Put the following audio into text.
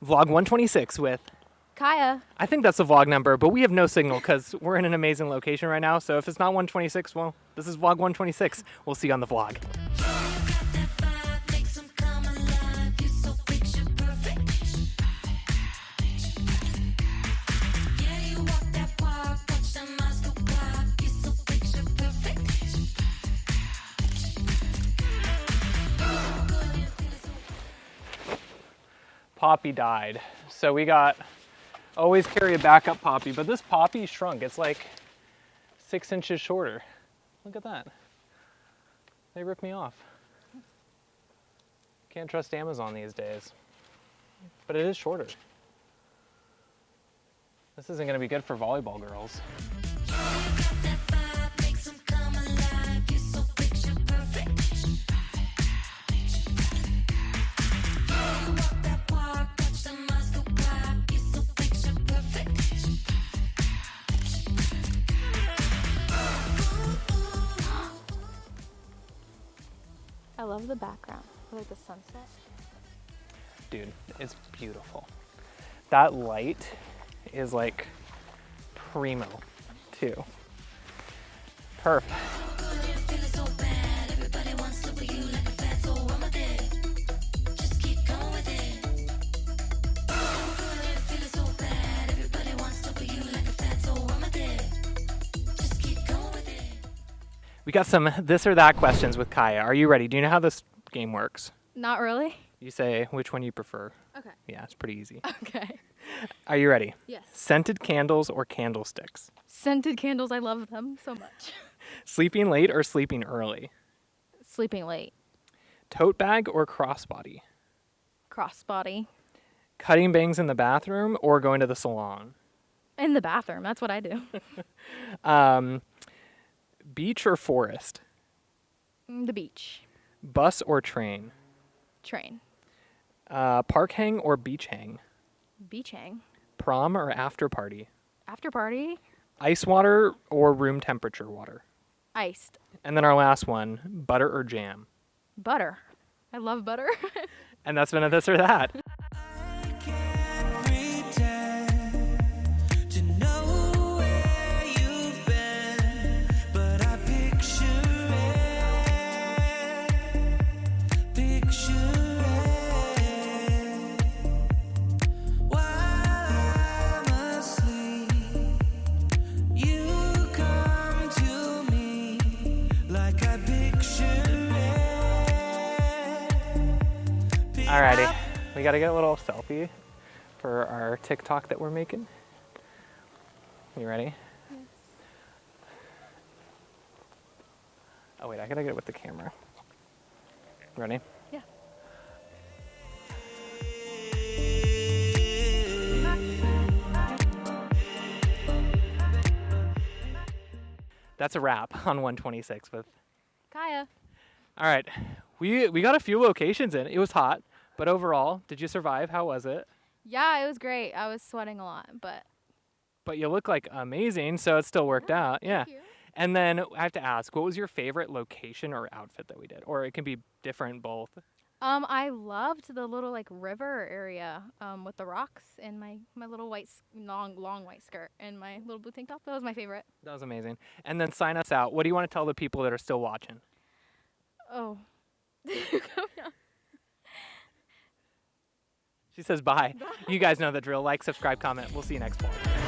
Vlog 126 with, Kaya. I think that's the vlog number, but we have no signal because we're in an amazing location right now. So if it's not 126, well, this is vlog 126. We'll see you on the vlog. Poppy died. So we got, always carry a backup poppy, but this poppy shrunk. It's like 6 inches shorter. Look at that. They ripped me off. Can't trust Amazon these days. But it is shorter. This isn't gonna be good for volleyball girls. I love the background. I like the sunset. Dude, it's beautiful. That light is like primo too. Perfect. We got some this or that questions with Kaya. Are you ready? Do you know how this game works? Not really. You say which one you prefer. Okay. Yeah, it's pretty easy. Okay. Are you ready? Yes. Scented candles or candlesticks? Scented candles, I love them so much. Sleeping late or sleeping early? Sleeping late. Tote bag or crossbody? Crossbody. Cutting bangs in the bathroom or going to the salon? In the bathroom, that's what I do. Beach or forest? The beach. Bus or train? Train. Park hang or beach hang? Beach hang. Prom or after party? After party. Ice water or room temperature water? Iced. And then our last one, butter or jam? Butter. I love butter. And that's been a this or that. Alrighty, we gotta get a little selfie for our TikTok that we're making. You ready? Yes. Oh wait, I gotta get it with the camera. Ready? Yeah. That's a wrap on 126 with. Kaya. All right, we got a few locations in. It was hot, but overall, did you survive? How was it? Yeah, it was great. I was sweating a lot, but. But you look like amazing, so it still worked out. Yeah. Thank you. And then I have to ask, what was your favorite location or outfit that we did? Or it can be different both. I loved the little like river area with the rocks and my little white long white skirt and my little blue tank top. That was my favorite. That was amazing. And then sign us out. What do you want to tell the people that are still watching? Oh. She says bye. You guys know the drill. Like, subscribe, comment. We'll see you next vlog.